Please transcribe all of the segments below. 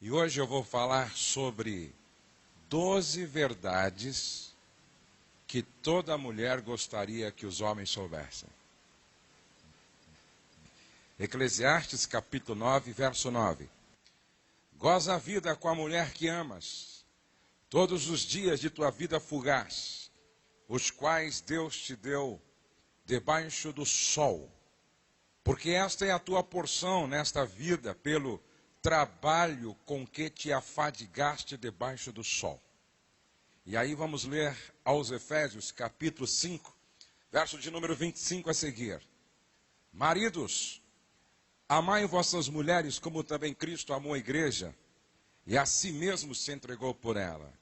E hoje eu vou falar sobre 12 verdades que toda mulher gostaria que os homens soubessem. Eclesiastes capítulo 9, verso 9. Goza a vida com a mulher que amas, todos os dias de tua vida fugaz, os quais Deus te deu debaixo do sol. Porque esta é a tua porção nesta vida, pelo trabalho com que te afadigaste debaixo do sol. E aí vamos ler aos Efésios, capítulo 5, verso de número 25 a seguir. Maridos, amai vossas mulheres como também Cristo amou a igreja, e a si mesmo se entregou por ela,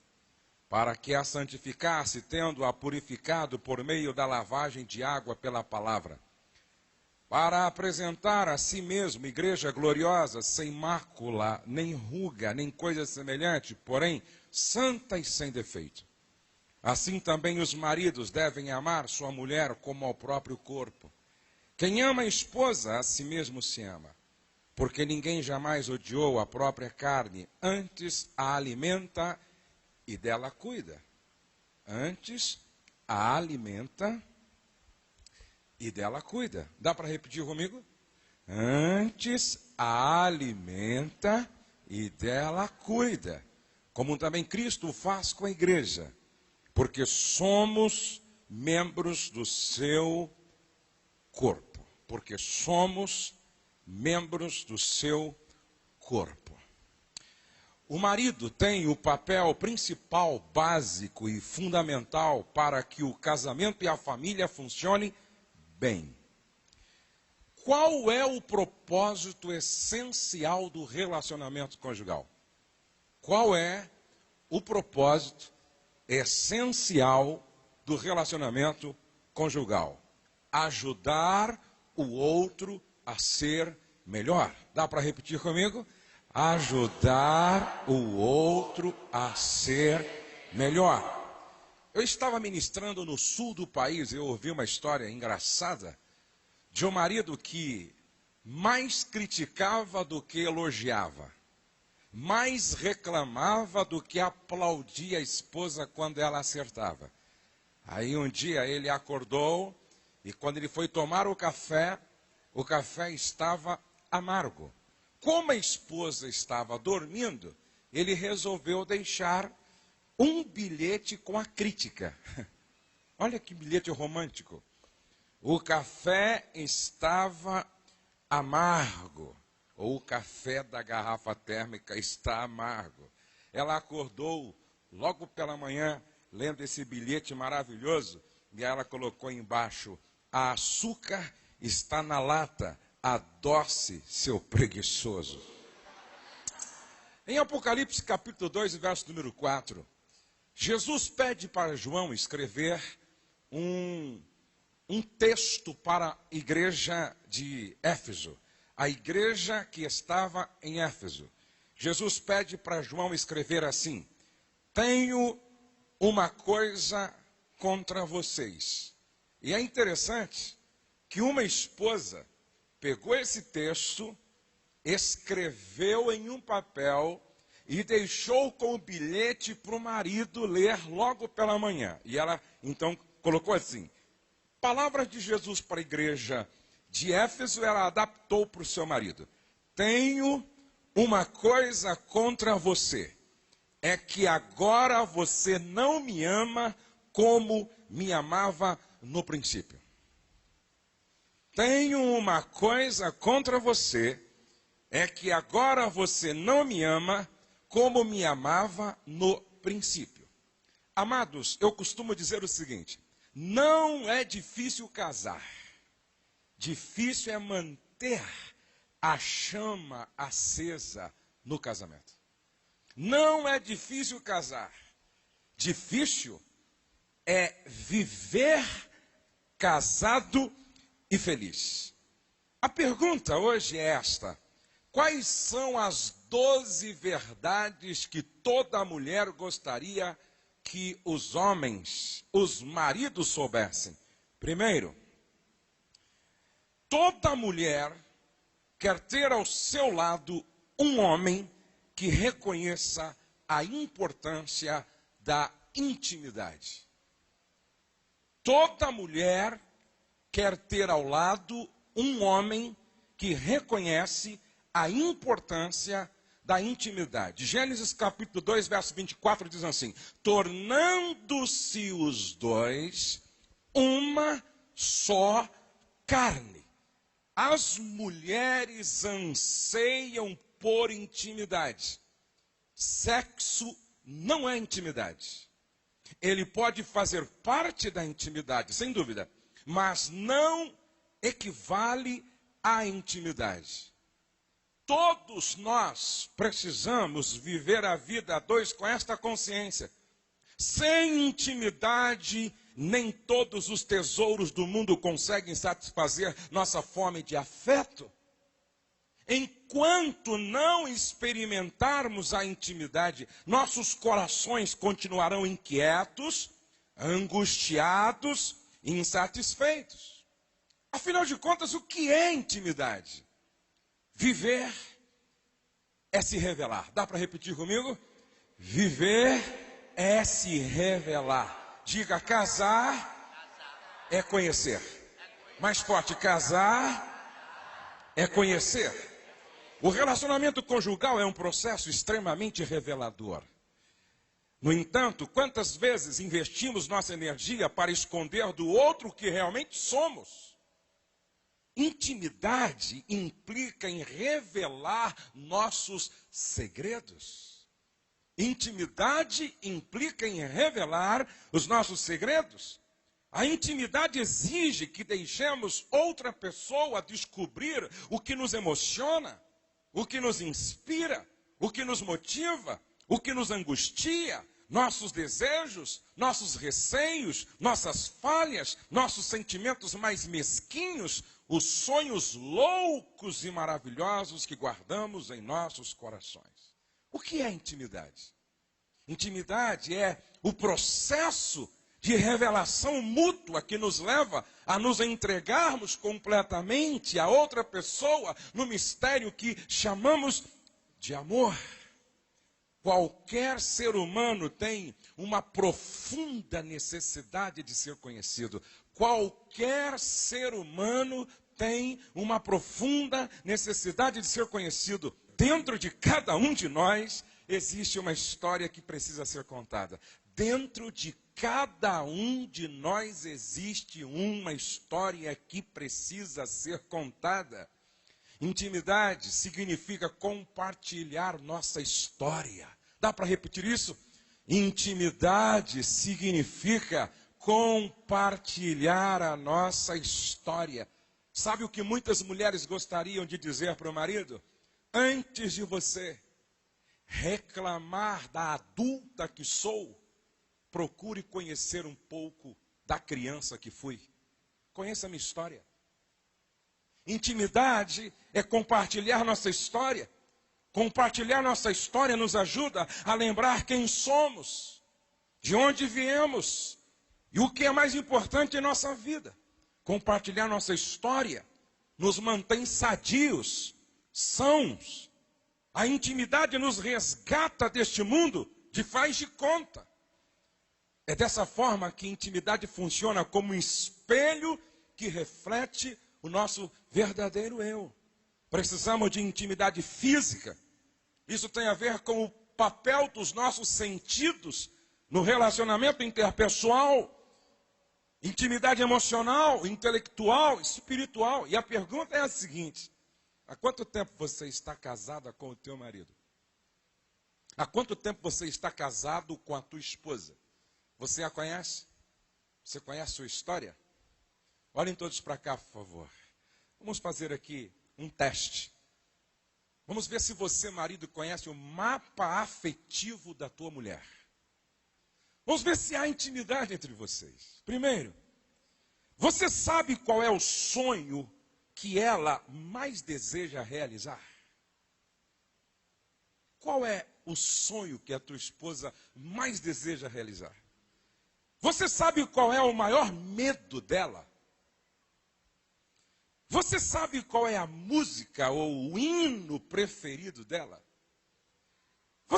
para que a santificasse, tendo-a purificado por meio da lavagem de água pela palavra, para apresentar a si mesmo igreja gloriosa, sem mácula, nem ruga, nem coisa semelhante, porém santa e sem defeito. Assim também os maridos devem amar sua mulher como ao próprio corpo. Quem ama a esposa, a si mesmo se ama, porque ninguém jamais odiou a própria carne, antes a alimenta e dela cuida. Antes a alimenta e dela cuida. Dá para repetir comigo? Antes a alimenta e dela cuida, como também Cristo faz com a igreja, porque somos membros do seu corpo. Porque somos membros do seu corpo. O marido tem o papel principal, básico e fundamental para que o casamento e a família funcionem bem. Qual é o propósito essencial do relacionamento conjugal? Qual é o propósito essencial do relacionamento conjugal? Ajudar o outro a ser melhor. Dá para repetir comigo? Ajudar o outro a ser melhor. Eu estava ministrando no sul do país, eu ouvi uma história engraçada de um marido que mais criticava do que elogiava, mais reclamava do que aplaudia a esposa quando ela acertava. Aí um dia ele acordou e quando ele foi tomar o café estava amargo. Como a esposa estava dormindo, ele resolveu deixar um bilhete com a crítica. Olha que bilhete romântico. O café estava amargo, ou o café da garrafa térmica está amargo. Ela acordou logo pela manhã, lendo esse bilhete maravilhoso, e ela colocou embaixo: a açúcar está na lata, adoce, seu preguiçoso. Em Apocalipse capítulo 2, verso número 4, Jesus pede para João escrever um texto para a igreja de Éfeso, a igreja que estava em Éfeso. Jesus pede para João escrever assim: tenho uma coisa contra vocês. E é interessante que uma esposa pegou esse texto, escreveu em um papel e deixou com o bilhete para o marido ler logo pela manhã. E ela então colocou assim: palavras de Jesus para a igreja de Éfeso, ela adaptou para o seu marido. Tenho uma coisa contra você, é que agora você não me ama como me amava no princípio. Tenho uma coisa contra você, é que agora você não me ama como me amava no princípio. Amados, eu costumo dizer o seguinte: não é difícil casar, difícil é manter a chama acesa no casamento. Não é difícil casar, difícil é viver casado e feliz. A pergunta hoje é esta: quais são as 12 verdades que toda mulher gostaria que os homens, os maridos soubessem? Primeiro, toda mulher quer ter ao seu lado um homem que reconheça a importância da intimidade. Toda mulher quer ter ao lado um homem que reconhece a importância da intimidade. Gênesis capítulo 2, verso 24 diz assim: tornando-se os dois uma só carne. As mulheres anseiam por intimidade. Sexo não é intimidade. Ele pode fazer parte da intimidade, sem dúvida, mas não equivale à intimidade. Todos nós precisamos viver a vida a dois com esta consciência. Sem intimidade, nem todos os tesouros do mundo conseguem satisfazer nossa fome de afeto. Enquanto não experimentarmos a intimidade, nossos corações continuarão inquietos, angustiados e insatisfeitos. Afinal de contas, o que é intimidade? Viver é se revelar. Dá para repetir comigo? Viver é se revelar. Diga, casar é conhecer. Mais forte, casar é conhecer. O relacionamento conjugal é um processo extremamente revelador. No entanto, quantas vezes investimos nossa energia para esconder do outro o que realmente somos? Intimidade implica em revelar nossos segredos. Intimidade implica em revelar os nossos segredos. A intimidade exige que deixemos outra pessoa descobrir o que nos emociona, o que nos inspira, o que nos motiva, o que nos angustia, nossos desejos, nossos receios, nossas falhas, nossos sentimentos mais mesquinhos, os sonhos loucos e maravilhosos que guardamos em nossos corações. O que é intimidade? Intimidade é o processo de revelação mútua que nos leva a nos entregarmos completamente a outra pessoa no mistério que chamamos de amor. Qualquer ser humano tem uma profunda necessidade de ser conhecido. Qualquer ser humano tem uma profunda necessidade de ser conhecido. Dentro de cada um de nós existe uma história que precisa ser contada. Dentro de cada um de nós existe uma história que precisa ser contada. Intimidade significa compartilhar nossa história. Dá para repetir isso? Intimidade significa compartilhar a nossa história. Sabe o que muitas mulheres gostariam de dizer para o marido? Antes de você reclamar da adulta que sou, procure conhecer um pouco da criança que fui. Conheça a minha história. Intimidade é compartilhar nossa história. Compartilhar nossa história nos ajuda a lembrar quem somos, de onde viemos e o que é mais importante em nossa vida. Compartilhar nossa história nos mantém sadios, sãos. A intimidade nos resgata deste mundo de faz de conta. É dessa forma que a intimidade funciona como um espelho que reflete o nosso verdadeiro eu. Precisamos de intimidade física. Isso tem a ver com o papel dos nossos sentidos no relacionamento interpessoal. Intimidade emocional, intelectual, espiritual. E a pergunta é a seguinte: há quanto tempo você está casada com o teu marido? Há quanto tempo você está casado com a tua esposa? Você a conhece? Você conhece a sua história? Olhem todos para cá, por favor. Vamos fazer aqui um teste. Vamos ver se você, marido, conhece o mapa afetivo da tua mulher. Vamos ver se há intimidade entre vocês. Primeiro, você sabe qual é o sonho que ela mais deseja realizar? Qual é o sonho que a tua esposa mais deseja realizar? Você sabe qual é o maior medo dela? Você sabe qual é a música ou o hino preferido dela?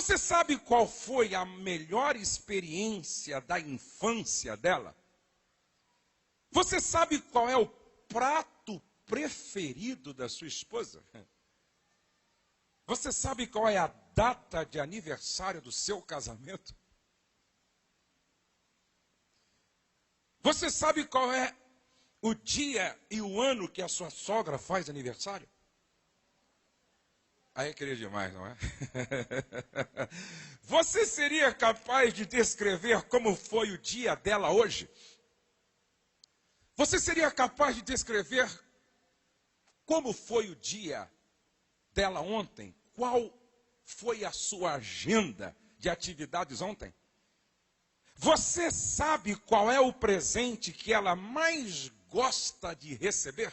Você sabe qual foi a melhor experiência da infância dela? Você sabe qual é o prato preferido da sua esposa? Você sabe qual é a data de aniversário do seu casamento? Você sabe qual é o dia e o ano que a sua sogra faz aniversário? Aí é querer demais, não é? Você seria capaz de descrever como foi o dia dela hoje? Você seria capaz de descrever como foi o dia dela ontem? Qual foi a sua agenda de atividades ontem? Você sabe qual é o presente que ela mais gosta de receber?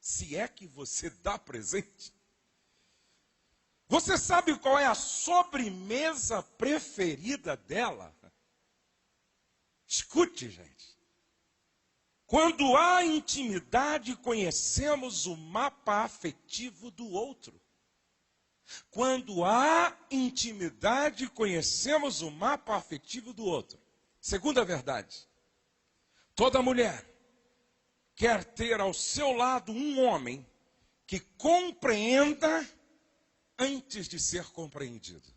Se é que você dá presente. Você sabe qual é a sobremesa preferida dela? Escute, gente. Quando há intimidade, conhecemos o mapa afetivo do outro. Quando há intimidade, conhecemos o mapa afetivo do outro. Segunda verdade. Toda mulher quer ter ao seu lado um homem que compreenda antes de ser compreendido.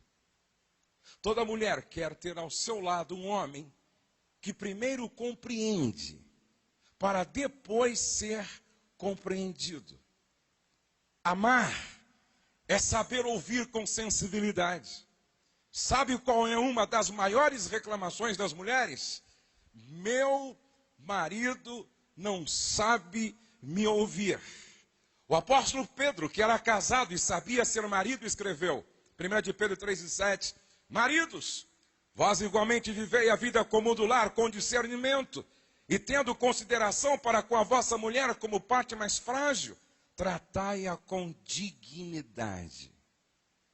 Toda mulher quer ter ao seu lado um homem que primeiro compreende, para depois ser compreendido. Amar é saber ouvir com sensibilidade. Sabe qual é uma das maiores reclamações das mulheres? Meu marido não sabe me ouvir. O apóstolo Pedro, que era casado e sabia ser marido, escreveu, 1 de Pedro 3,7, maridos, vós igualmente vivei a vida comum do lar com discernimento, e tendo consideração para com a vossa mulher como parte mais frágil, tratai-a com dignidade.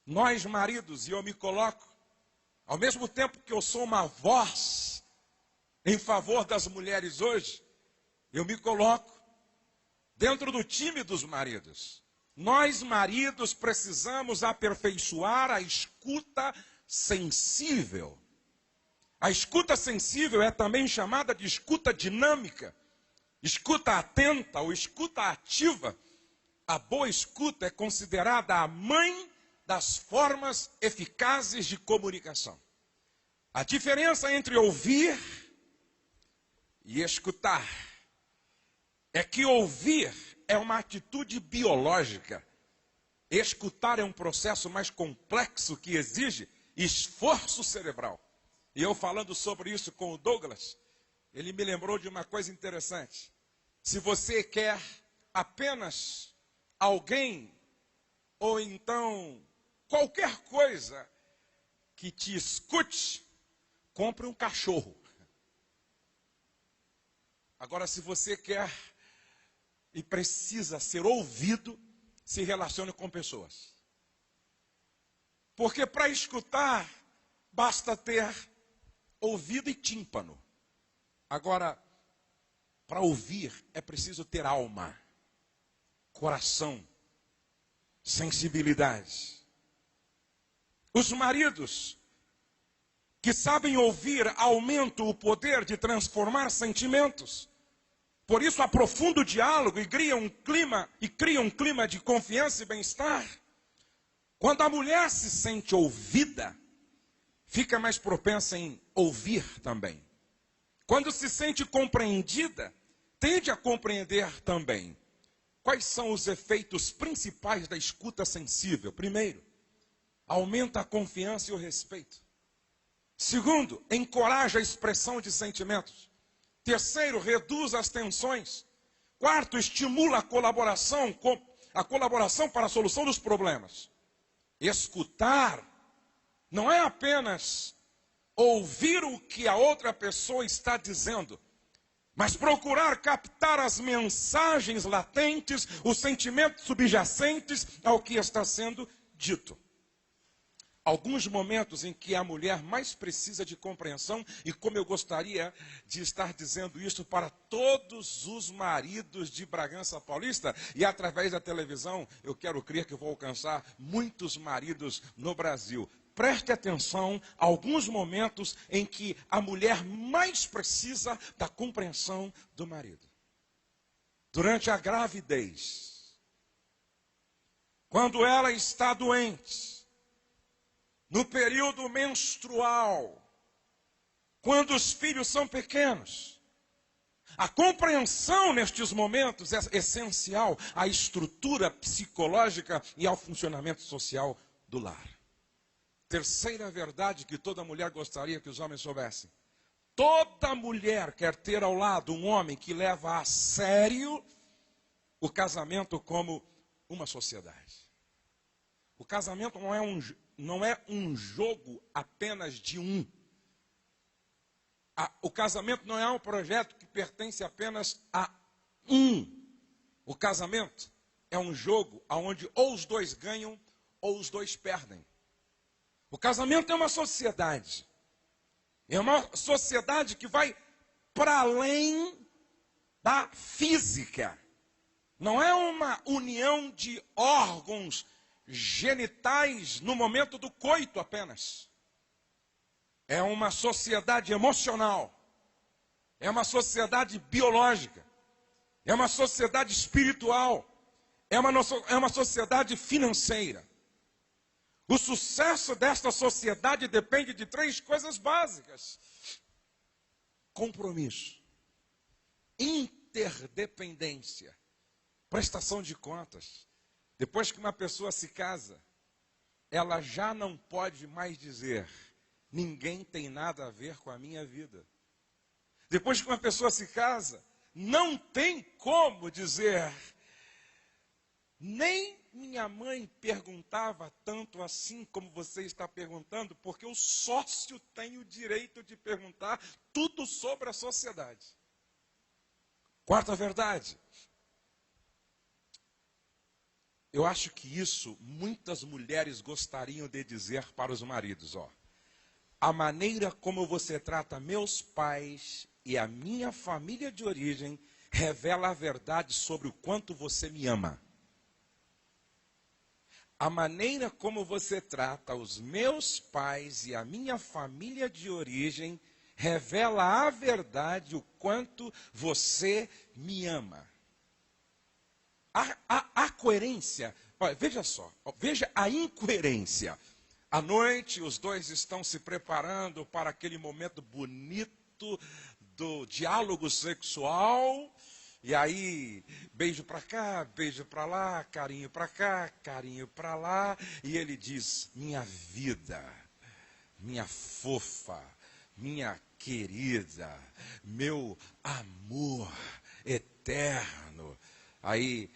Nós, maridos, e eu me coloco, ao mesmo tempo que eu sou uma voz em favor das mulheres hoje, eu me coloco dentro do time dos maridos. Nós, maridos, precisamos aperfeiçoar a escuta sensível. A escuta sensível é também chamada de escuta dinâmica, escuta atenta ou escuta ativa. A boa escuta é considerada a mãe das formas eficazes de comunicação. A diferença entre ouvir e escutar é que ouvir é uma atitude biológica. Escutar é um processo mais complexo que exige esforço cerebral. E eu falando sobre isso com o Douglas, ele me lembrou de uma coisa interessante. Se você quer apenas alguém, ou então qualquer coisa que te escute, compre um cachorro. Agora, se você quer e precisa ser ouvido, se relacione com pessoas. Porque para escutar, basta ter ouvido e tímpano. Agora, para ouvir, é preciso ter alma, coração, sensibilidade. Os maridos que sabem ouvir aumentam o poder de transformar sentimentos. Por isso aprofunda o diálogo e cria um clima de confiança e bem-estar. Quando a mulher se sente ouvida, fica mais propensa em ouvir também. Quando se sente compreendida, tende a compreender também. Quais são os efeitos principais da escuta sensível? Primeiro, aumenta a confiança e o respeito. Segundo, encoraja a expressão de sentimentos. Terceiro, reduz as tensões. Quarto, estimula a colaboração para a solução dos problemas. Escutar não é apenas ouvir o que a outra pessoa está dizendo, mas procurar captar as mensagens latentes, os sentimentos subjacentes ao que está sendo dito. Alguns momentos em que a mulher mais precisa de compreensão, e como eu gostaria de estar dizendo isso para todos os maridos de Bragança Paulista, e através da televisão, eu quero crer que vou alcançar muitos maridos no Brasil. preste atenção a alguns momentos em que a mulher mais precisa da compreensão do marido. Durante a gravidez, quando ela está doente, no período menstrual, quando os filhos são pequenos, a compreensão nestes momentos é essencial à estrutura psicológica e ao funcionamento social do lar. Terceira verdade que toda mulher gostaria que os homens soubessem. Toda mulher quer ter ao lado um homem que leva a sério o casamento como uma sociedade. O casamento não é um jogo apenas de um. O casamento não é um projeto que pertence apenas a um. O casamento é um jogo onde ou os dois ganham ou os dois perdem. O casamento é uma sociedade. É uma sociedade que vai para além da física. Não é uma união de órgãos genitais no momento do coito apenas. É uma sociedade emocional. É uma sociedade biológica. É uma sociedade espiritual. É uma sociedade financeira. O sucesso desta sociedade depende de 3 coisas básicas: compromisso, interdependência, prestação de contas. Depois que uma pessoa se casa, ela já não pode mais dizer: ninguém tem nada a ver com a minha vida. Depois que uma pessoa se casa, não tem como dizer: nem minha mãe perguntava tanto assim como você está perguntando, porque o sócio tem o direito de perguntar tudo sobre a sociedade. Quarta verdade. Eu acho que isso muitas mulheres gostariam de dizer para os maridos, ó. A maneira como você trata meus pais e a minha família de origem revela a verdade sobre o quanto você me ama. A maneira como você trata os meus pais e a minha família de origem revela a verdade, o quanto você me ama. A coerência, olha, veja só, veja a incoerência. À noite, os dois estão se preparando para aquele momento bonito do diálogo sexual. E aí, beijo para cá, beijo para lá, carinho para cá, carinho para lá. E ele diz: minha vida, minha fofa, minha querida, meu amor eterno. Aí,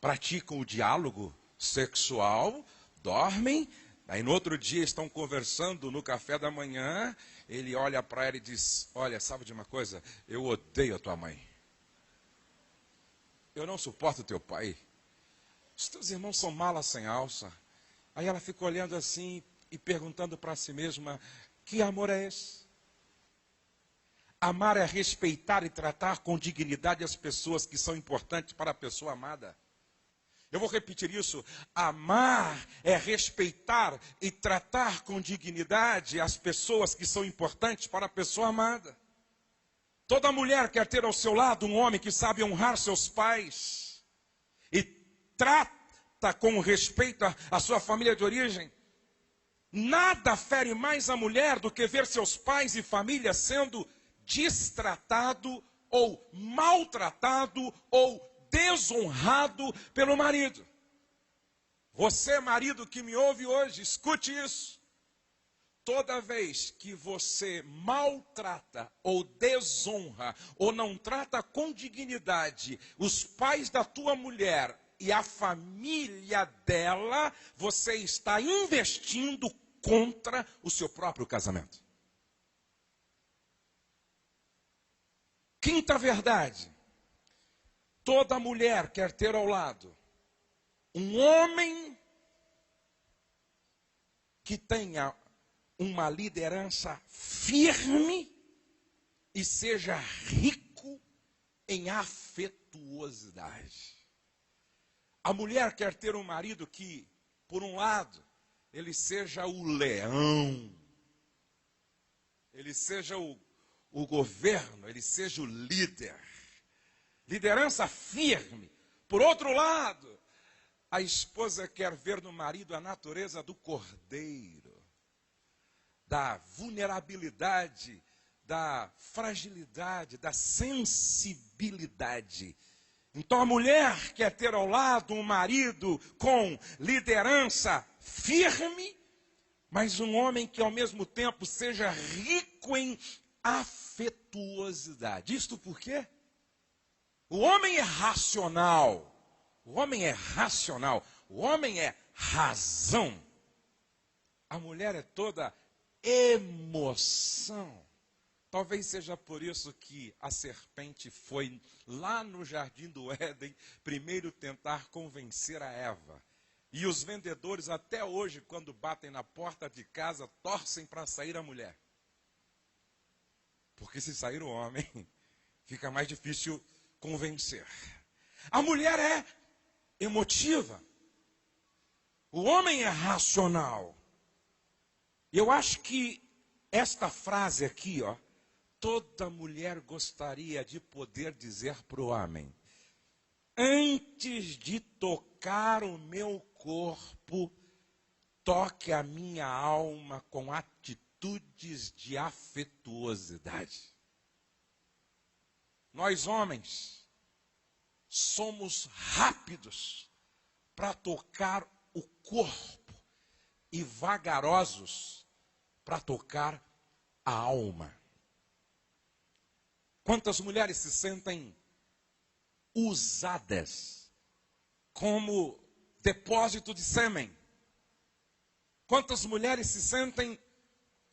praticam o diálogo sexual, dormem. Aí no outro dia estão conversando no café da manhã. Ele olha para ela e diz: olha, sabe de uma coisa? Eu odeio a tua mãe. Eu não suporto o teu pai. Os teus irmãos são malas sem alça. Aí ela fica olhando assim e perguntando para si mesma: que amor é esse? Amar é respeitar e tratar com dignidade as pessoas que são importantes para a pessoa amada. Eu vou repetir isso. Amar é respeitar e tratar com dignidade as pessoas que são importantes para a pessoa amada. Toda mulher quer ter ao seu lado um homem que sabe honrar seus pais e trata com respeito a sua família de origem. Nada fere mais a mulher do que ver seus pais e família sendo destratado ou maltratado ou desonrado pelo marido. Você, marido que me ouve hoje, escute isso. Toda vez que você maltrata ou desonra ou não trata com dignidade os pais da tua mulher e a família dela, você está investindo contra o seu próprio casamento. Quinta verdade. Toda mulher quer ter ao lado um homem que tenha uma liderança firme e seja rico em afetuosidade. A mulher quer ter um marido que, por um lado, ele seja o leão, ele seja o governo, ele seja o líder. Liderança firme. Por outro lado, a esposa quer ver no marido a natureza do cordeiro, da vulnerabilidade, da fragilidade, da sensibilidade. Então a mulher quer ter ao lado um marido com liderança firme, mas um homem que ao mesmo tempo seja rico em afetuosidade. Isto por quê? O homem é racional. O homem é racional. O homem é razão. A mulher é toda emoção. Talvez seja por isso que a serpente foi lá no jardim do Éden primeiro tentar convencer a Eva. E os vendedores até hoje, quando batem na porta de casa, torcem para sair a mulher. Porque se sair o homem, fica mais difícil convencer. A mulher é emotiva. O homem é racional. Eu acho que esta frase aqui, ó, toda mulher gostaria de poder dizer para o homem: antes de tocar o meu corpo, toque a minha alma com atitudes de afetuosidade. Nós homens somos rápidos para tocar o corpo e vagarosos para tocar a alma. Quantas mulheres se sentem usadas como depósito de sêmen? Quantas mulheres se sentem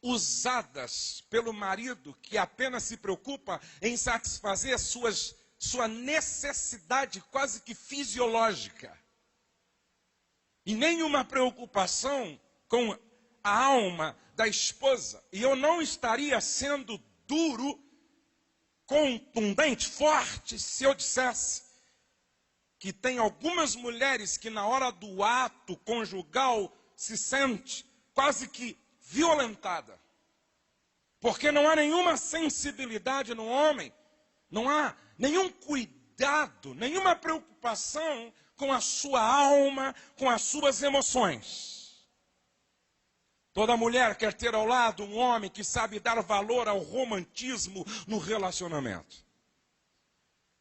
usadas pelo marido que apenas se preocupa em satisfazer sua necessidade quase que fisiológica? E nenhuma preocupação com a alma da esposa. E eu não estaria sendo duro, contundente, forte, se eu dissesse que tem algumas mulheres que na hora do ato conjugal se sente quase que violentada. Porque não há nenhuma sensibilidade no homem, não há nenhum cuidado, nenhuma preocupação com a sua alma, com as suas emoções. Toda mulher quer ter ao lado um homem que sabe dar valor ao romantismo no relacionamento.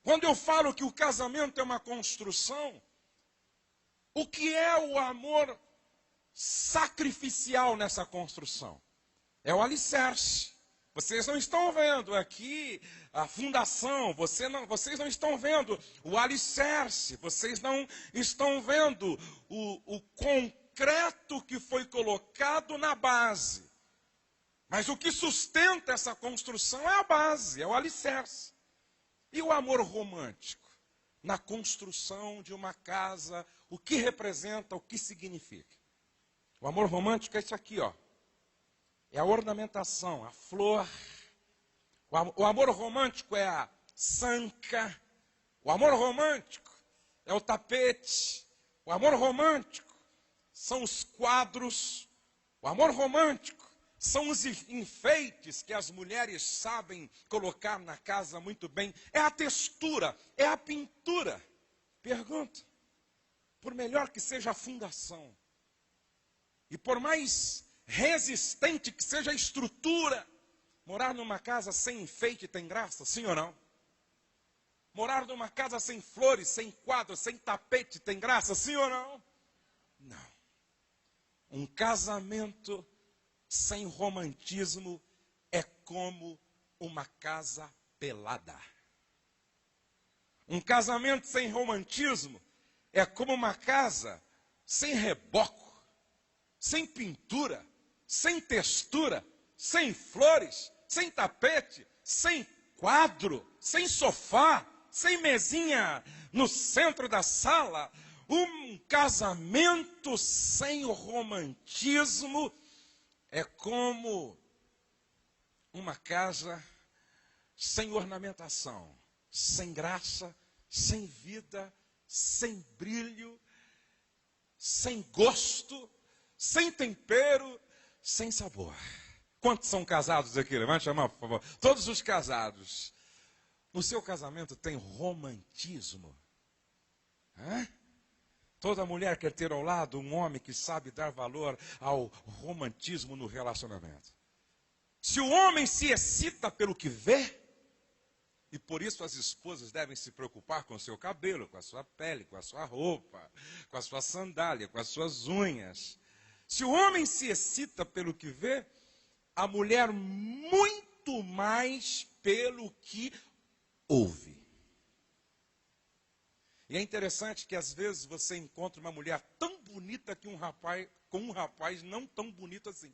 Quando eu falo que o casamento é uma construção, o que é o amor sacrificial nessa construção? É o alicerce. Vocês não estão vendo aqui a fundação, vocês não estão vendo o alicerce, vocês não estão vendo o concreto que foi colocado na base. Mas o que sustenta essa construção é a base, é o alicerce. E o amor romântico na construção de uma casa, o que representa, o que significa? O amor romântico é isso aqui, ó. É a ornamentação, a flor. O amor romântico é a sanca. O amor romântico é o tapete. O amor romântico são os quadros. O amor romântico são os enfeites que as mulheres sabem colocar na casa muito bem. É a textura, é a pintura. Pergunta, por melhor que seja a fundação, e por mais resistente que seja a estrutura, morar numa casa sem enfeite tem graça, sim ou não? Morar numa casa sem flores, sem quadros, sem tapete tem graça, sim ou não? Não. Um casamento sem romantismo é como uma casa pelada. Um casamento sem romantismo é como uma casa sem reboco, sem pintura, sem textura, sem flores, sem tapete, sem quadro, sem sofá, sem mesinha no centro da sala. Um casamento sem romantismo é como uma casa sem ornamentação, sem graça, sem vida, sem brilho, sem gosto, sem tempero, sem sabor. Quantos são casados aqui? Levante a mão, por favor. Todos os casados. No seu casamento tem romantismo? Hã? Toda mulher quer ter ao lado um homem que sabe dar valor ao romantismo no relacionamento. Se o homem se excita pelo que vê, e por isso as esposas devem se preocupar com o seu cabelo, com a sua pele, com a sua roupa, com a sua sandália, com as suas unhas. Se o homem se excita pelo que vê, a mulher muito mais pelo que ouve. E é interessante que às vezes você encontra uma mulher tão bonita que com um rapaz não tão bonito assim.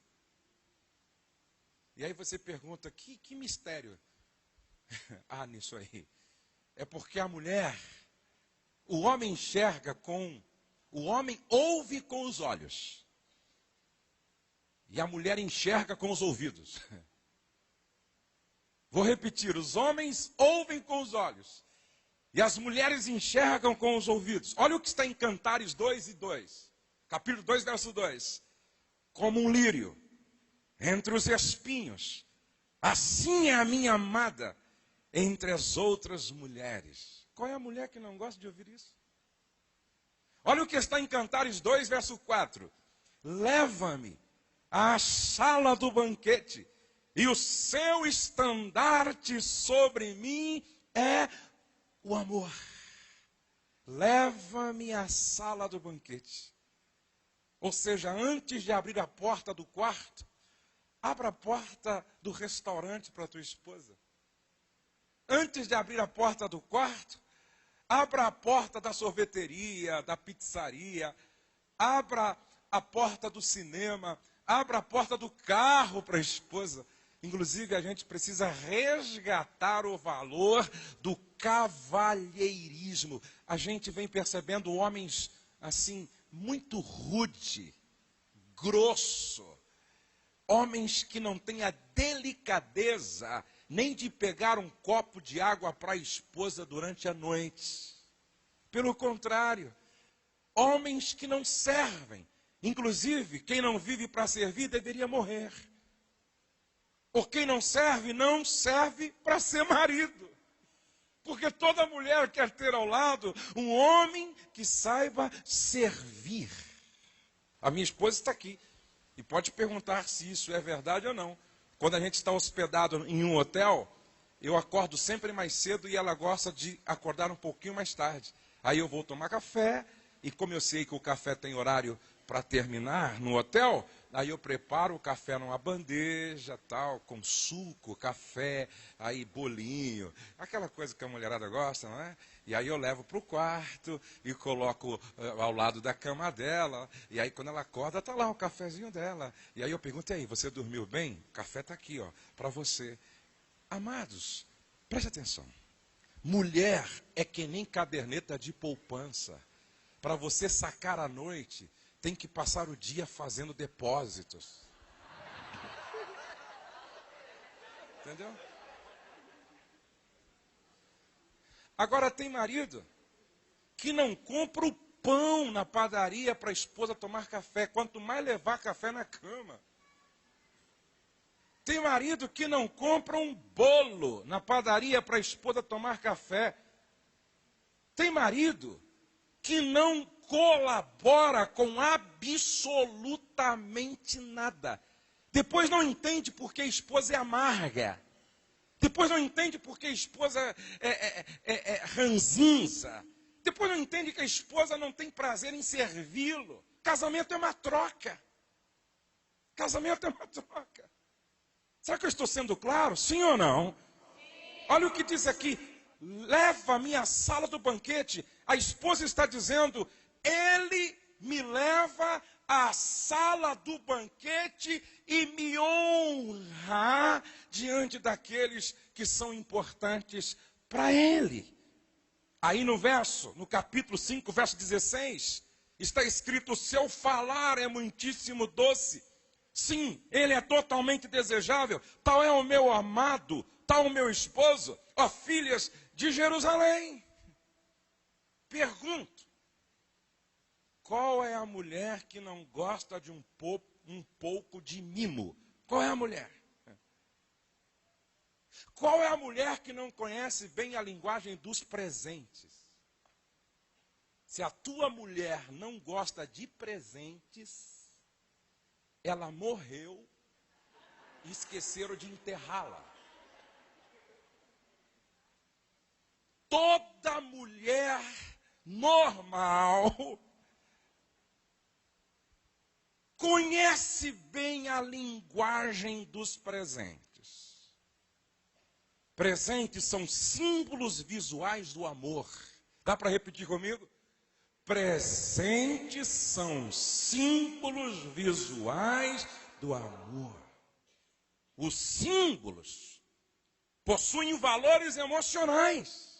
E aí você pergunta, que mistério há nisso aí? É porque a mulher, o homem o homem ouve com os olhos. E a mulher enxerga com os ouvidos. Vou repetir, os homens ouvem com os olhos. E as mulheres enxergam com os ouvidos. Olha o que está em Cantares 2:2. Capítulo 2, verso 2. Como um lírio entre os espinhos, assim é a minha amada entre as outras mulheres. Qual é a mulher que não gosta de ouvir isso? Olha o que está em Cantares 2, verso 4. Leva-me à sala do banquete, e o seu estandarte sobre mim é o amor. Leva-me à sala do banquete. Ou seja, antes de abrir a porta do quarto, abra a porta do restaurante para a tua esposa. Antes de abrir a porta do quarto, abra a porta da sorveteria, da pizzaria, abra a porta do cinema, abra a porta do carro para a esposa. Inclusive, a gente precisa resgatar o valor do cavalheirismo. A gente vem percebendo homens, assim, muito rude, grosso. Homens que não têm a delicadeza nem de pegar um copo de água para a esposa durante a noite. Pelo contrário, homens que não servem. Inclusive, quem não vive para servir deveria morrer. Por quem não serve para ser marido. Porque toda mulher quer ter ao lado um homem que saiba servir. A minha esposa está aqui. E pode perguntar se isso é verdade ou não. Quando a gente está hospedado em um hotel, eu acordo sempre mais cedo e ela gosta de acordar um pouquinho mais tarde. Aí eu vou tomar café, e como eu sei que o café tem horário para terminar no hotel, aí eu preparo o café numa bandeja, tal, com suco, café, aí bolinho, aquela coisa que a mulherada gosta, não é? E aí eu levo para o quarto e coloco ao lado da cama dela, e aí quando ela acorda, está lá o cafezinho dela. E aí eu pergunto, e aí, você dormiu bem? O café está aqui, ó, para você. Amados, preste atenção. Mulher é que nem caderneta de poupança. Para você sacar à noite, tem que passar o dia fazendo depósitos. Entendeu? Agora tem marido que não compra o pão na padaria para a esposa tomar café, quanto mais levar café na cama. Tem marido que não compra um bolo na padaria para a esposa tomar café. Tem marido que não colabora com absolutamente nada. Depois não entende porque a esposa é amarga. Depois não entende porque a esposa é ranzinza. Depois não entende que a esposa não tem prazer em servi-lo. Casamento é uma troca. Casamento é uma troca. Será que eu estou sendo claro? Sim ou não? Sim. Olha o que diz aqui. Leva-me à sala do banquete. A esposa está dizendo, ele me leva à sala do banquete e me honra diante daqueles que são importantes para ele. Aí no capítulo 5, verso 16, está escrito, o seu falar é muitíssimo doce. Sim, ele é totalmente desejável. Tal é o meu amado, tal o meu esposo, ó filhas de Jerusalém. Pergunto, Qual é a mulher que não gosta de um pouco de mimo? Qual é a mulher? Qual é a mulher que não conhece bem a linguagem dos presentes? Se a tua mulher não gosta de presentes, ela morreu e esqueceram de enterrá-la. Toda mulher normal conhece bem a linguagem dos presentes. Presentes são símbolos visuais do amor. Dá para repetir comigo? Presentes são símbolos visuais do amor. Os símbolos possuem valores emocionais.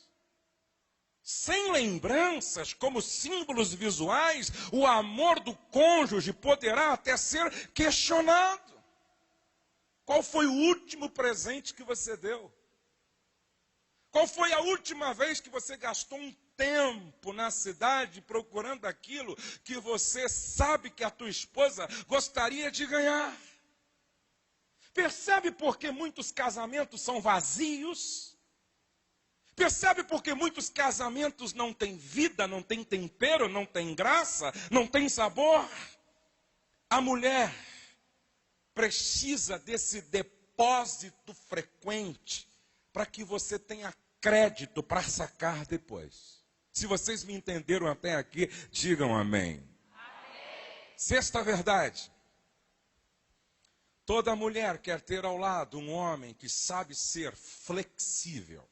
Sem lembranças como símbolos visuais, o amor do cônjuge poderá até ser questionado. Qual foi o último presente que você deu? Qual foi a última vez que você gastou um tempo na cidade procurando aquilo que você sabe que a tua esposa gostaria de ganhar? Percebe por que muitos casamentos são vazios? Percebe por que muitos casamentos não têm vida, não têm tempero, não têm graça, não têm sabor? A mulher precisa desse depósito frequente para que você tenha crédito para sacar depois. Se vocês me entenderam até aqui, digam amém. Amém. Sexta verdade. Toda mulher quer ter ao lado um homem que sabe ser flexível.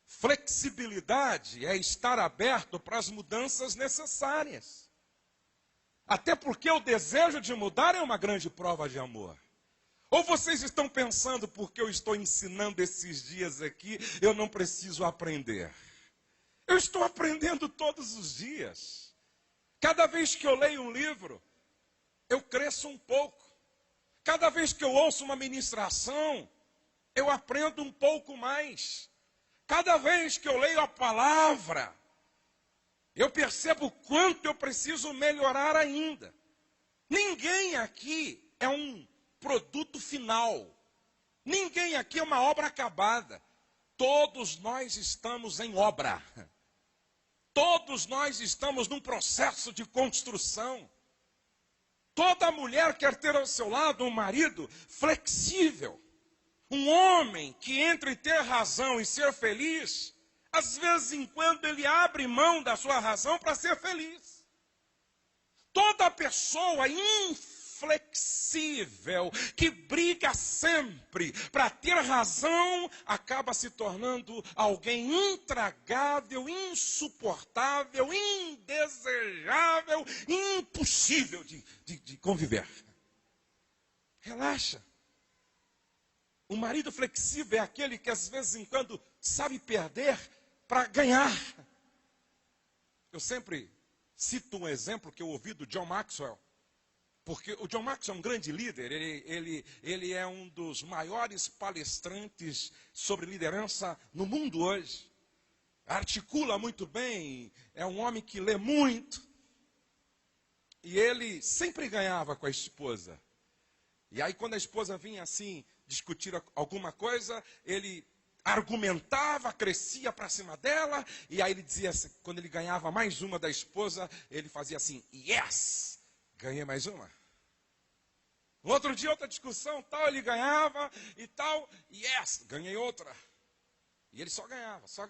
Flexibilidade é estar aberto para as mudanças necessárias. Até porque o desejo de mudar é uma grande prova de amor. Ou vocês estão pensando, porque eu estou ensinando esses dias aqui, eu não preciso aprender? Eu estou aprendendo todos os dias. Cada vez que eu leio um livro, eu cresço um pouco. Cada vez que eu ouço uma ministração, eu aprendo um pouco mais. Cada vez que eu leio a palavra, eu percebo o quanto eu preciso melhorar ainda. Ninguém aqui é um produto final. Ninguém aqui é uma obra acabada. Todos nós estamos em obra. Todos nós estamos num processo de construção. Toda mulher quer ter ao seu lado um marido flexível. Um homem que entre ter razão e ser feliz, às vezes em quando ele abre mão da sua razão para ser feliz. Toda pessoa inflexível, que briga sempre para ter razão, acaba se tornando alguém intragável, insuportável, indesejável, impossível de conviver. Relaxa. Um marido flexível é aquele que às vezes em quando sabe perder para ganhar. Eu sempre cito um exemplo que eu ouvi do John Maxwell. Porque o John Maxwell é um grande líder, ele é um dos maiores palestrantes sobre liderança no mundo hoje. Articula muito bem, é um homem que lê muito. E ele sempre ganhava com a esposa. E aí quando a esposa vinha assim, discutir alguma coisa, ele argumentava, crescia para cima dela, e aí ele dizia assim, quando ele ganhava mais uma da esposa, ele fazia assim, yes, ganhei mais uma. No outro dia, outra discussão, tal, ele ganhava e tal, yes, ganhei outra. E ele só ganhava, só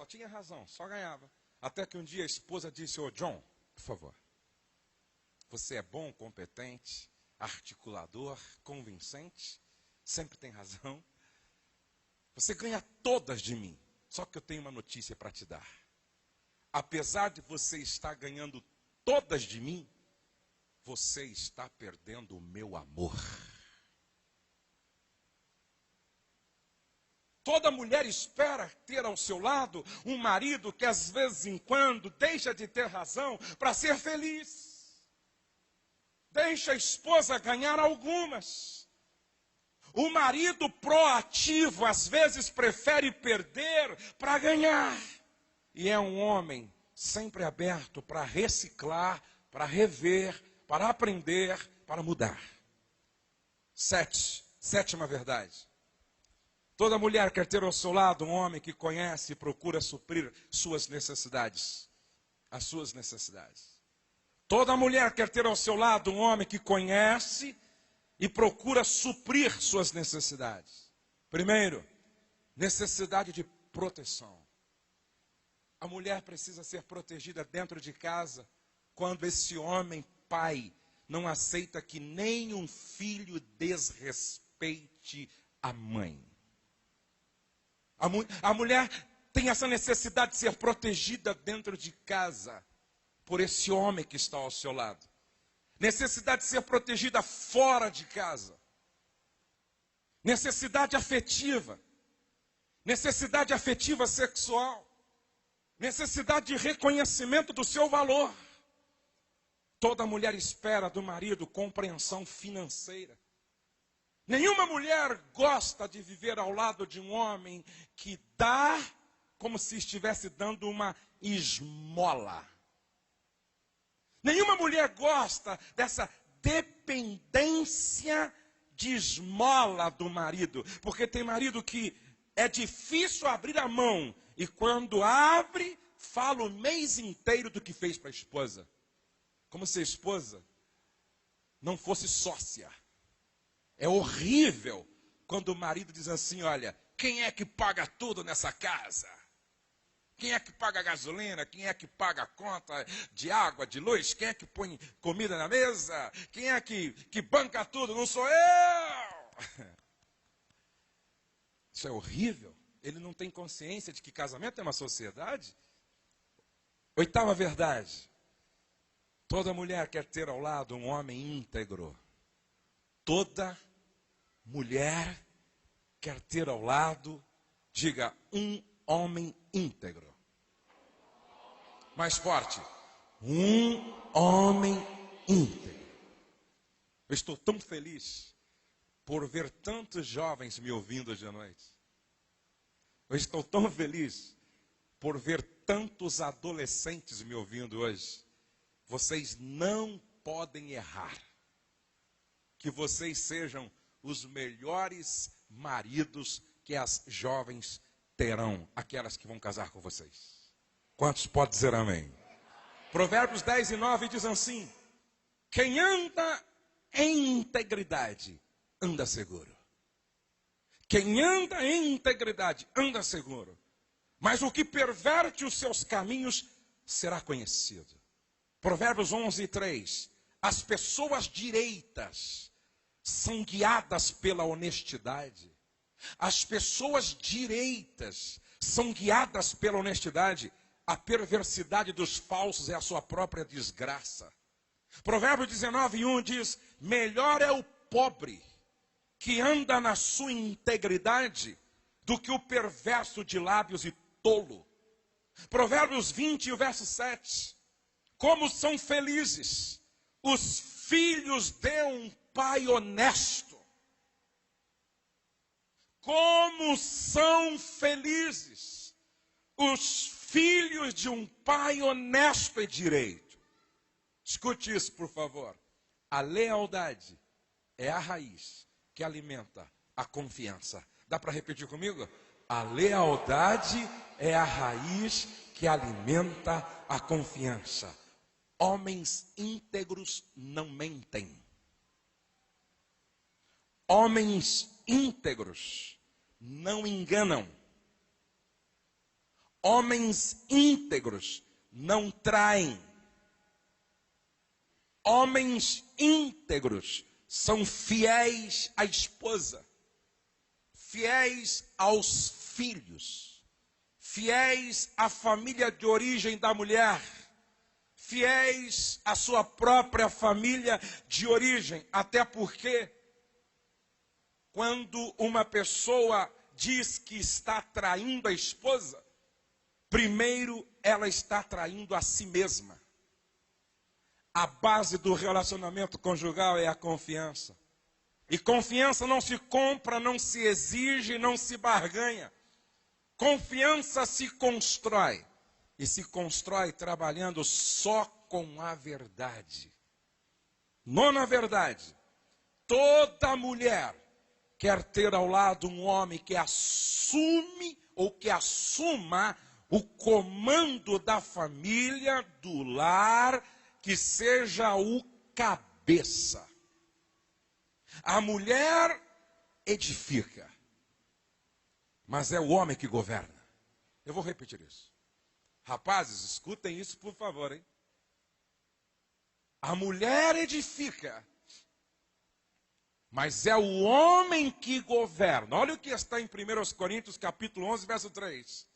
tinha razão, só ganhava. Até que um dia a esposa disse, ô John, por favor, você é bom, competente, articulador, convincente, sempre tem razão. Você ganha todas de mim, só que eu tenho uma notícia para te dar. Apesar de você estar ganhando todas de mim, você está perdendo o meu amor. Toda mulher espera ter ao seu lado um marido que às vezes em quando deixa de ter razão para ser feliz. Deixa a esposa ganhar algumas. O marido proativo às vezes prefere perder para ganhar. E é um homem sempre aberto para reciclar, para rever, para aprender, para mudar. Sétima verdade. Toda mulher quer ter ao seu lado um homem que conhece e procura suprir suas necessidades. As suas necessidades. Toda mulher quer ter ao seu lado um homem que conhece e procura suprir suas necessidades. Primeiro, necessidade de proteção. A mulher precisa ser protegida dentro de casa quando esse homem, pai, não aceita que nenhum filho desrespeite a mãe. A mulher tem essa necessidade de ser protegida dentro de casa por esse homem que está ao seu lado. Necessidade de ser protegida fora de casa. Necessidade afetiva. Necessidade afetiva sexual. Necessidade de reconhecimento do seu valor. Toda mulher espera do marido compreensão financeira. Nenhuma mulher gosta de viver ao lado de um homem que dá como se estivesse dando uma esmola. Nenhuma mulher gosta dessa dependência de esmola do marido. Porque tem marido que é difícil abrir a mão. E quando abre, fala o mês inteiro do que fez para a esposa. Como se a esposa não fosse sócia. É horrível quando o marido diz assim, olha, quem é que paga tudo nessa casa? Quem é que paga a gasolina? Quem é que paga a conta de água, de luz? Quem é que põe comida na mesa? Quem é que banca tudo? Não sou eu! Isso é horrível. Ele não tem consciência de que casamento é uma sociedade. Oitava verdade. Toda mulher quer ter ao lado um homem íntegro. Toda mulher quer ter ao lado, diga, um homem íntegro. Mais forte. Um homem íntegro. Eu estou tão feliz por ver tantos jovens me ouvindo hoje à noite. Eu estou tão feliz por ver tantos adolescentes me ouvindo hoje. Vocês não podem errar. Que vocês sejam os melhores maridos que as jovens terão, aquelas que vão casar com vocês. Quantos podem dizer amém? Provérbios 10:9 diz assim: quem anda em integridade, anda seguro. Quem anda em integridade, anda seguro. Mas o que perverte os seus caminhos será conhecido. Provérbios 11:3. As pessoas direitas são guiadas pela honestidade. As pessoas direitas são guiadas pela honestidade. A perversidade dos falsos é a sua própria desgraça. Provérbios 19:1 diz: melhor é o pobre que anda na sua integridade do que o perverso de lábios e tolo. Provérbios 20, verso 7. Como são felizes os filhos de um pai honesto. Como são felizes os filhos de um pai honesto e direito. Escute isso, por favor. A lealdade é a raiz que alimenta a confiança. Dá para repetir comigo? A lealdade é a raiz que alimenta a confiança. Homens íntegros não mentem. Homens íntegros não enganam. Homens íntegros não traem. Homens íntegros são fiéis à esposa, fiéis aos filhos, fiéis à família de origem da mulher, fiéis à sua própria família de origem. Até porque, quando uma pessoa diz que está traindo a esposa, primeiro ela está traindo a si mesma. A base do relacionamento conjugal é a confiança. E confiança não se compra, não se exige, não se barganha. Confiança se constrói. e se constrói trabalhando só com a verdade. Nona verdade: toda mulher quer ter ao lado um homem que assume ou que assuma o comando da família, do lar, que seja o cabeça. A mulher edifica, mas é o homem que governa. Eu vou repetir isso. Rapazes, escutem isso, por favor, hein? A mulher edifica, mas é o homem que governa. Olha o que está em 1 Coríntios, capítulo 11, verso 3.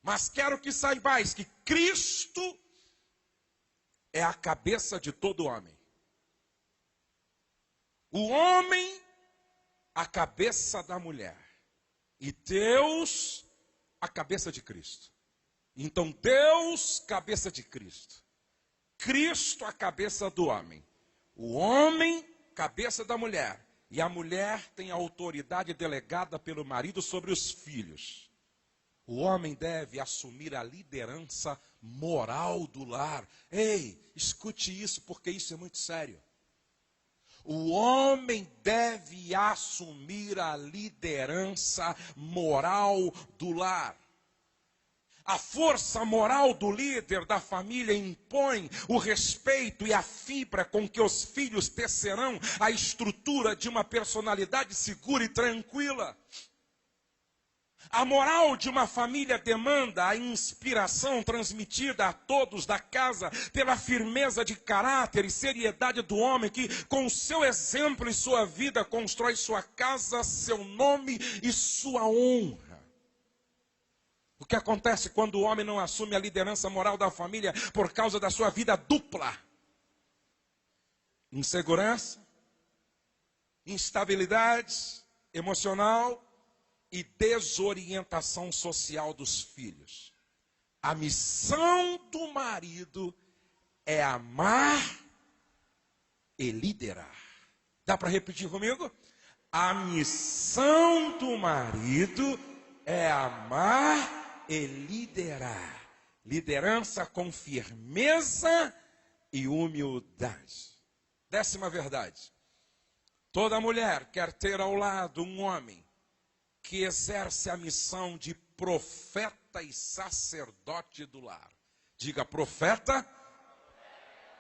Mas quero que saibais que Cristo é a cabeça de todo homem. O homem, a cabeça da mulher. E Deus, a cabeça de Cristo. Então Deus, cabeça de Cristo. Cristo, a cabeça do homem. O homem, cabeça da mulher. E a mulher tem a autoridade delegada pelo marido sobre os filhos. O homem deve assumir a liderança moral do lar. Ei, escute isso, porque isso é muito sério. O homem deve assumir a liderança moral do lar. A força moral do líder da família impõe o respeito e a fibra com que os filhos tecerão a estrutura de uma personalidade segura e tranquila. A moral de uma família demanda a inspiração transmitida a todos da casa pela firmeza de caráter e seriedade do homem que, com o seu exemplo e sua vida, constrói sua casa, seu nome e sua honra. O que acontece quando o homem não assume a liderança moral da família por causa da sua vida dupla? Insegurança, instabilidade emocional e desorientação social dos filhos. A missão do marido é amar e liderar. Dá para repetir comigo? A missão do marido é amar e liderar. Liderança com firmeza e humildade. 10ª verdade: toda mulher quer ter ao lado um homem que exerce a missão de profeta e sacerdote do lar. Diga: profeta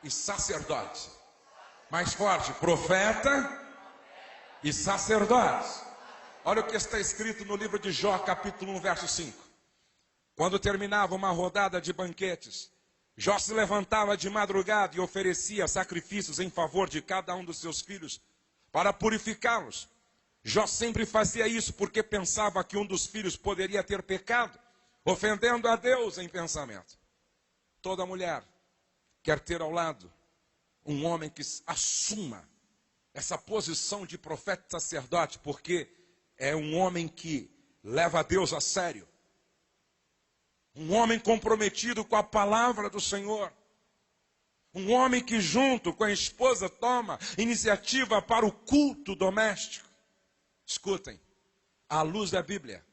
e sacerdote. Mais forte: profeta e sacerdote. Olha o que está escrito no livro de Jó, capítulo 1, verso 5. Quando terminava uma rodada de banquetes, Jó se levantava de madrugada e oferecia sacrifícios em favor de cada um dos seus filhos para purificá-los. Jó sempre fazia isso porque pensava que um dos filhos poderia ter pecado, ofendendo a Deus em pensamento. Toda mulher quer ter ao lado um homem que assuma essa posição de profeta e sacerdote, porque é um homem que leva a Deus a sério. Um homem comprometido com a palavra do Senhor. Um homem que junto com a esposa toma iniciativa para o culto doméstico. Escutem, à luz da Bíblia,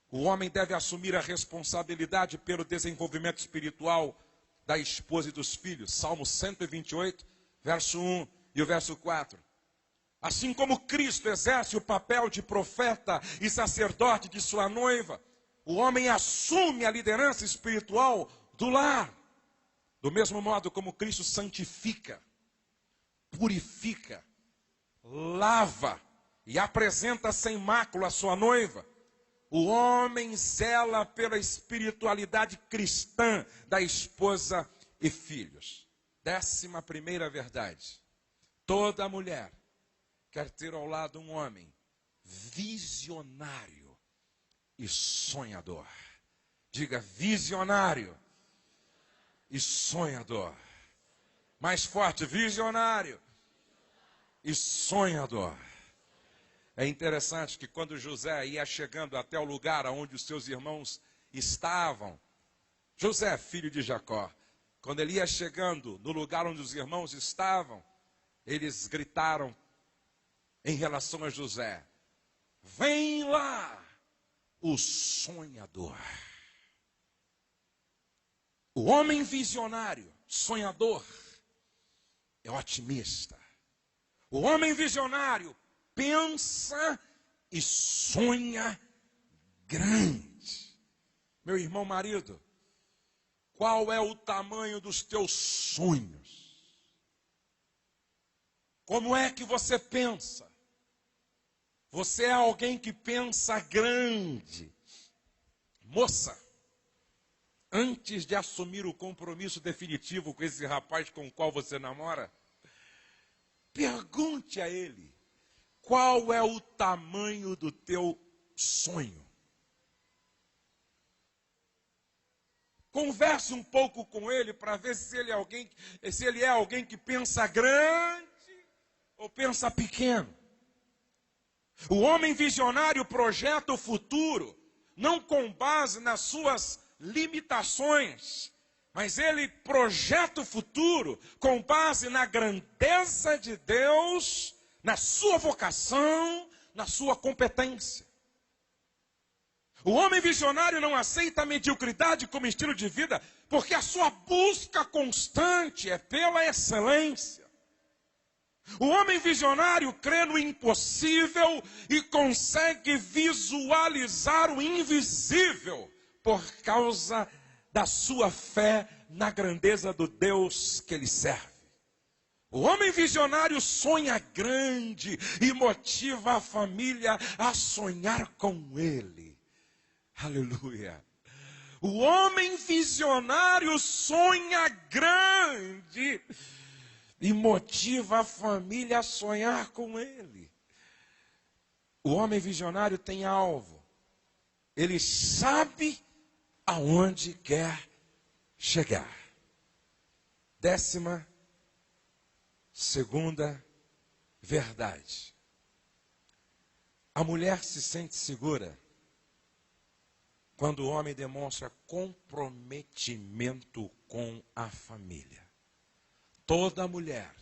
o homem deve assumir a responsabilidade pelo desenvolvimento espiritual da esposa e dos filhos. Salmo 128, verso 1 e o verso 4. Assim como Cristo exerce o papel de profeta e sacerdote de sua noiva, o homem assume a liderança espiritual do lar. Do mesmo modo como Cristo santifica, purifica, lava e apresenta sem mácula a sua noiva, o homem zela pela espiritualidade cristã da esposa e filhos. 11ª verdade: toda mulher quer ter ao lado um homem visionário e sonhador. Diga: visionário e sonhador. Mais forte: visionário e sonhador. É interessante que quando José ia chegando até o lugar onde os seus irmãos estavam, José, filho de Jacó, quando ele ia chegando no lugar onde os irmãos estavam, eles gritaram em relação a José: vem lá o sonhador. O homem visionário, sonhador, é otimista. O homem visionário pensa e sonha grande. Meu irmão marido, qual é o tamanho dos teus sonhos? Como é que você pensa? Você é alguém que pensa grande. Moça, antes de assumir o compromisso definitivo com esse rapaz com o qual você namora, pergunte a ele, qual é o tamanho do teu sonho? Converse um pouco com ele para ver se ele é alguém que pensa grande ou pensa pequeno. O homem visionário projeta o futuro, não com base nas suas limitações, mas ele projeta o futuro com base na grandeza de Deus, na sua vocação, na sua competência. O homem visionário não aceita a mediocridade como estilo de vida, porque a sua busca constante é pela excelência. O homem visionário crê no impossível e consegue visualizar o invisível por causa da sua fé na grandeza do Deus que ele serve. O homem visionário sonha grande e motiva a família a sonhar com ele. Aleluia. O homem visionário sonha grande e motiva a família a sonhar com ele. O homem visionário tem alvo. Ele sabe aonde quer chegar. 12ª verdade. A mulher se sente segura quando o homem demonstra comprometimento com a família. Toda mulher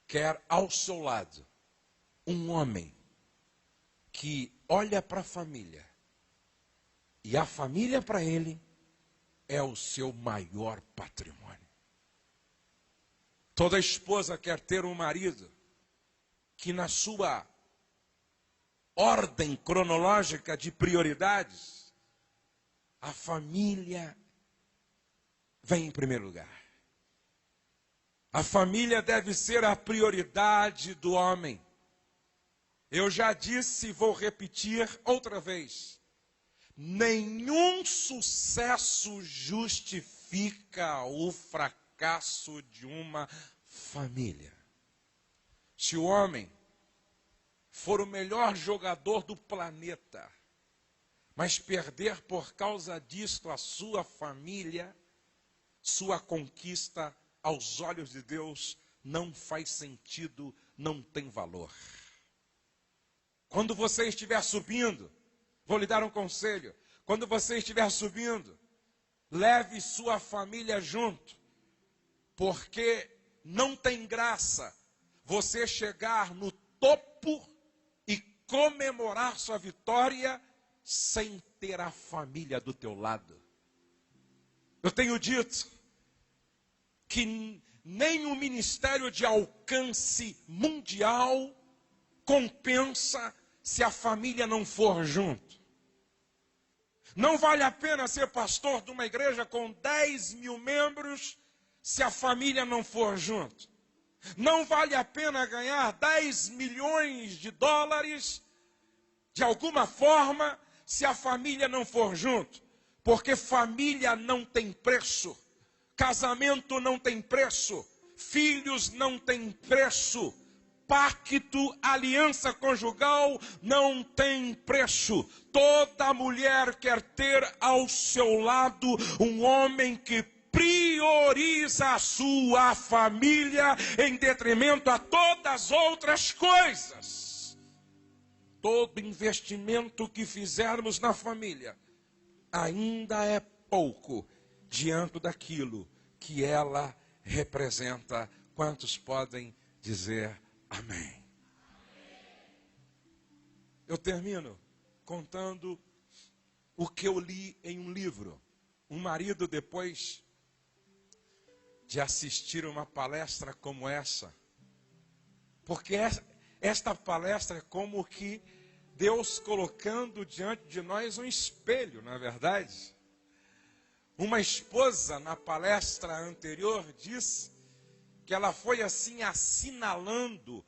quer ao seu lado um homem que olha para a família e a família para ele é o seu maior patrimônio. Toda esposa quer ter um marido que na sua ordem cronológica de prioridades, a família vem em primeiro lugar. A família deve ser a prioridade do homem. Eu já disse e vou repetir outra vez. Nenhum sucesso justifica o fracasso de uma família. Se o homem for o melhor jogador do planeta, mas perder por causa disto a sua família, sua conquista aos olhos de Deus não faz sentido, não tem valor. Quando você estiver subindo, vou lhe dar um conselho. Quando você estiver subindo, leve sua família junto, porque não tem graça você chegar no topo e comemorar sua vitória sem ter a família do teu lado. Eu tenho dito que nem o ministério de alcance mundial compensa se a família não for junto. Não vale a pena ser pastor de uma igreja com 10 mil membros se a família não for junto. Não vale a pena ganhar 10 milhões de dólares de alguma forma se a família não for junto. Porque família não tem preço. Casamento não tem preço, filhos não têm preço, pacto, aliança conjugal não tem preço. Toda mulher quer ter ao seu lado um homem que prioriza a sua família em detrimento a todas as outras coisas. Todo investimento que fizermos na família ainda é pouco diante daquilo que ela representa. Quantos podem dizer amém? Eu termino contando o que eu li em um Um marido, depois de assistir uma palestra como essa, porque esta palestra é como que Deus colocando diante de nós um espelho, não é verdade? Uma esposa, na palestra anterior, disse que ela foi assim assinalando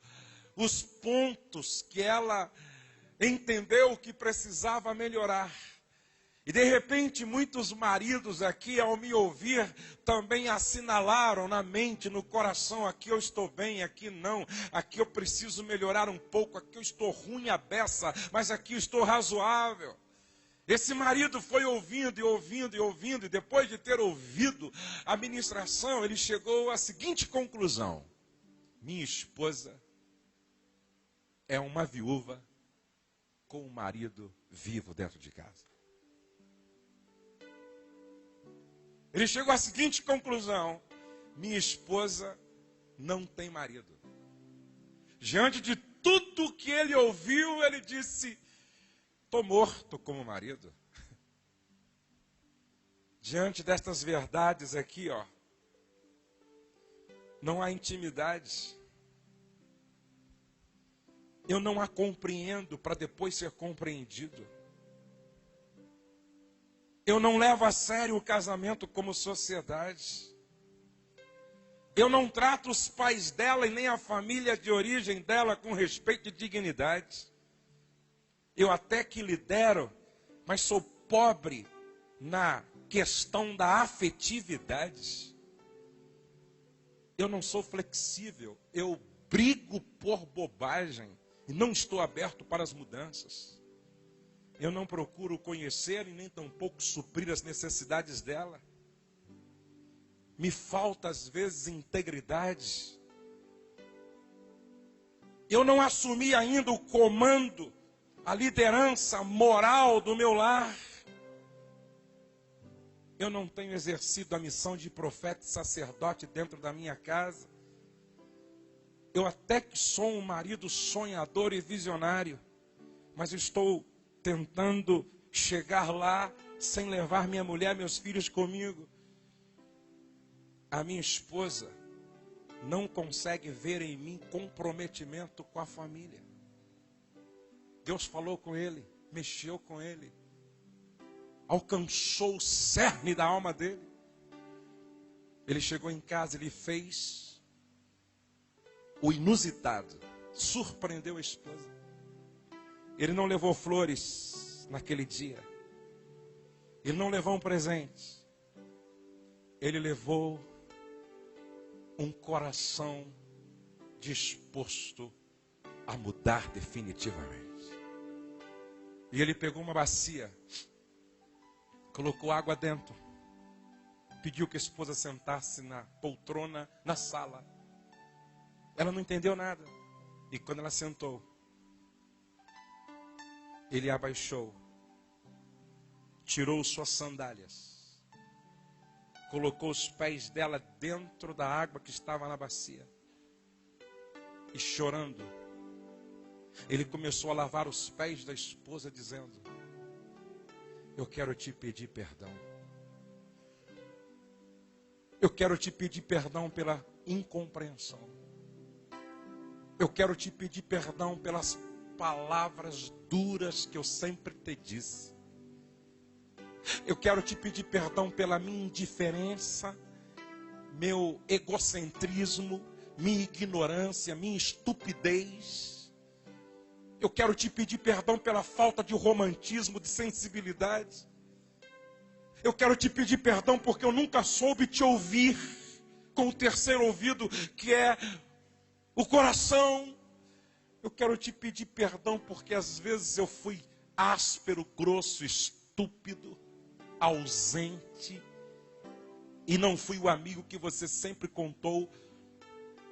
os pontos que ela entendeu que precisava melhorar. E de repente muitos maridos aqui, ao me ouvir, também assinalaram na mente, no coração: aqui eu estou bem, aqui não, aqui eu preciso melhorar um pouco, aqui eu estou ruim a beça, mas aqui eu estou razoável. Esse marido foi ouvindo e ouvindo e ouvindo, e depois de ter ouvido a ministração, ele chegou à seguinte conclusão: minha esposa é uma viúva com um marido vivo dentro de casa. Ele chegou à seguinte conclusão: minha esposa não tem marido. Diante de tudo que ele ouviu, ele disse: estou morto como marido. Diante destas verdades aqui, ó, não há intimidade. Eu não a compreendo para depois ser compreendido. Eu não levo a sério o casamento como sociedade. Eu não trato os pais dela e nem a família de origem dela com respeito e dignidade. Eu até que lidero, mas sou pobre na questão da afetividade. Eu não sou flexível, eu brigo por bobagem e não estou aberto para as mudanças. Eu não procuro conhecer e nem tampouco suprir as necessidades dela. Me falta às vezes integridade. Eu não assumi ainda o comando, a liderança moral do meu lar. Eu não tenho exercido a missão de profeta e sacerdote dentro da minha casa. Eu até que sou um marido sonhador e visionário, mas estou tentando chegar lá sem levar minha mulher, meus filhos comigo. A minha esposa não consegue ver em mim comprometimento com a família. Deus falou com ele, mexeu com ele, alcançou o cerne da alma dele. Ele chegou em casa, ele fez o inusitado, surpreendeu a esposa. Ele não levou flores naquele dia. Ele não levou um presente. Ele levou um coração disposto a mudar definitivamente. E ele pegou uma bacia, colocou água dentro, pediu que a esposa sentasse na poltrona, na sala. Ela não entendeu nada. E quando ela sentou, ele abaixou, tirou suas sandálias, colocou os pés dela dentro da água que estava na bacia. E chorando, ele começou a lavar os pés da esposa, dizendo: eu quero te pedir perdão. Eu quero te pedir perdão pela incompreensão. Eu quero te pedir perdão pelas palavras duras que eu sempre te disse. Eu quero te pedir perdão pela minha indiferença, meu egocentrismo, minha ignorância, minha estupidez. Eu quero te pedir perdão pela falta de romantismo, de sensibilidade. Eu quero te pedir perdão porque eu nunca soube te ouvir com o terceiro ouvido, que é o coração. Eu quero te pedir perdão porque às vezes eu fui áspero, grosso, estúpido, ausente, e não fui o amigo que você sempre contou,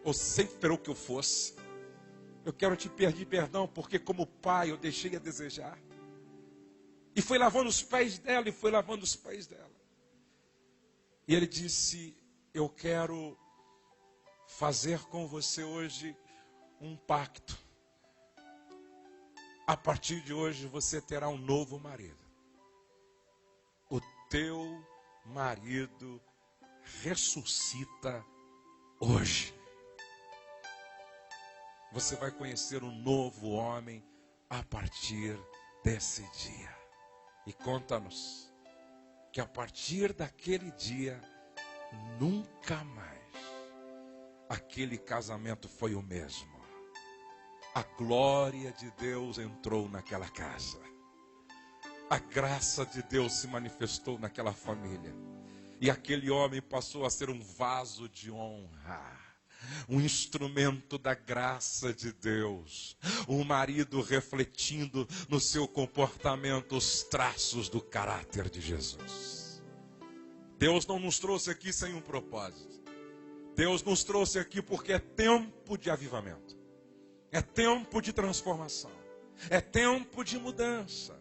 ou sempre esperou que eu fosse. Eu quero te pedir perdão porque como pai eu deixei a desejar. E foi lavando os pés dela, e foi lavando os pés dela. E ele disse: eu quero fazer com você hoje um pacto. A partir de hoje você terá um novo marido. O teu marido ressuscita hoje. Você vai conhecer um novo homem a partir desse dia. E conta-nos que a partir daquele dia, nunca mais aquele casamento foi o mesmo. A glória de Deus entrou naquela casa. A graça de Deus se manifestou naquela família. E aquele homem passou a ser um vaso de honra, um instrumento da graça de Deus. Um marido refletindo no seu comportamento os traços do caráter de Jesus. Deus não nos trouxe aqui sem um propósito. Deus nos trouxe aqui porque é tempo de avivamento. É tempo de transformação. É tempo de mudança.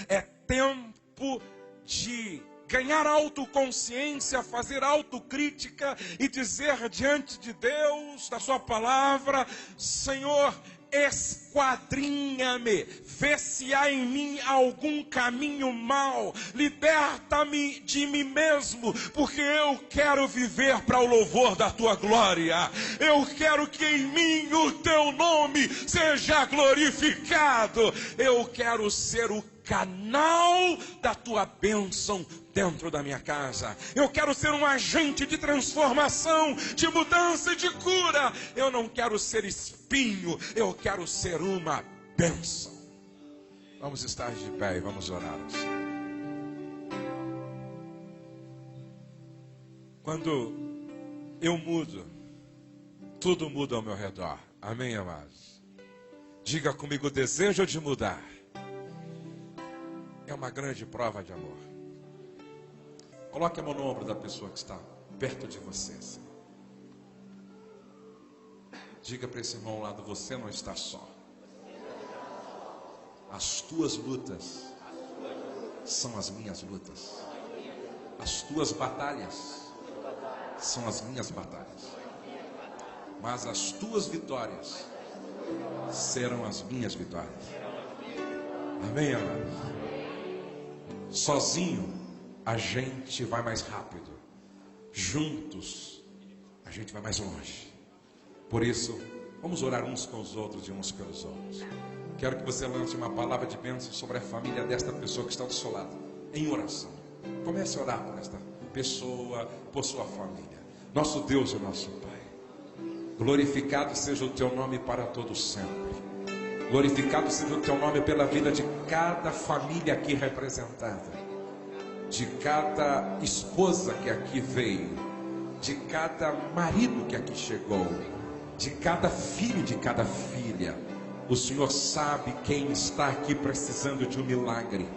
É tempo de ganhar autoconsciência, fazer autocrítica e dizer diante de Deus, da sua palavra: Senhor, esquadrinha-me, vê se há em mim algum caminho mau, liberta-me de mim mesmo, porque eu quero viver para o louvor da tua glória. Eu quero que em mim o teu nome seja glorificado. Eu quero ser o canal da tua bênção dentro da minha casa. Eu quero ser um agente de transformação, de mudança e de cura. Eu não quero ser espinho, eu quero ser uma bênção. Vamos estar de pé e vamos orar. Quando eu mudo, tudo muda ao meu redor. Amém, amados? Diga comigo: o desejo de mudar é uma grande prova de amor. Coloque a mão no ombro da pessoa que está perto de você. Senhor. Diga para esse irmão ao lado: você não está só. As tuas lutas são as minhas lutas. As tuas batalhas são as minhas batalhas. Mas as tuas vitórias serão as minhas vitórias. Amém, amados? Sozinho a gente vai mais rápido, juntos a gente vai mais longe. Por isso, vamos orar uns com os outros e uns pelos outros. Quero que você lance uma palavra de bênção sobre a família desta pessoa que está do seu lado, em oração. Comece a orar por esta pessoa, por sua família. Nosso Deus e nosso Pai, glorificado seja o teu nome para todos sempre. Glorificado seja o teu nome pela vida de cada família aqui representada, de cada esposa que aqui veio, de cada marido que aqui chegou, de cada filho, de cada filha. O Senhor sabe quem está aqui precisando de um milagre.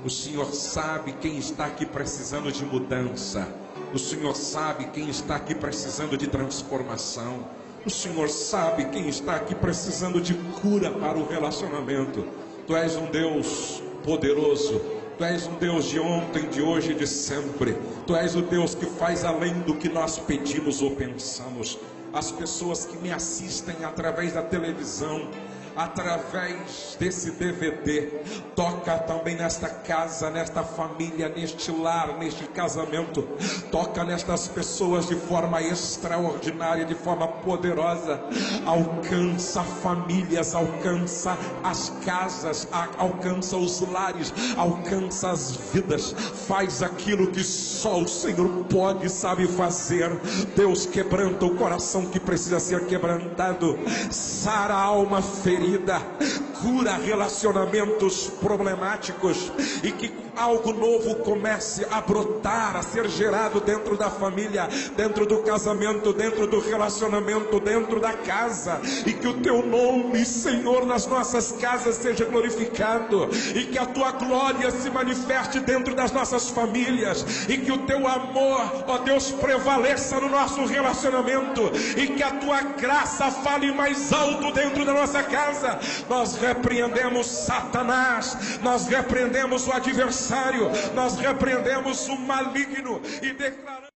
O Senhor sabe quem está aqui precisando de mudança. O Senhor sabe quem está aqui precisando de transformação. O Senhor sabe quem está aqui precisando de cura para o relacionamento. Tu és um Deus poderoso. Tu és um Deus de ontem, de hoje e de sempre. Tu és o Deus que faz além do que nós pedimos ou pensamos. As pessoas que me assistem através da televisão, através desse DVD, toca também nesta casa, nesta família, neste lar, neste casamento. Toca nestas pessoas de forma extraordinária, de forma poderosa. Alcança famílias, alcança as casas, alcança os lares, alcança as vidas. Faz aquilo que só o Senhor pode e sabe fazer. Deus, quebranta o coração que precisa ser quebrantado. Sara a alma ferida, cura relacionamentos problemáticos, e que algo novo comece a brotar, a ser gerado dentro da família, dentro do casamento, dentro do relacionamento, dentro da casa, e que o teu nome, Senhor, nas nossas casas seja glorificado, e que a tua glória se manifeste dentro das nossas famílias, e que o teu amor, ó Deus, prevaleça no nosso relacionamento, e que a tua graça fale mais alto dentro da nossa casa. Nós repreendemos Satanás, nós repreendemos o adversário, nós repreendemos o maligno e declaramos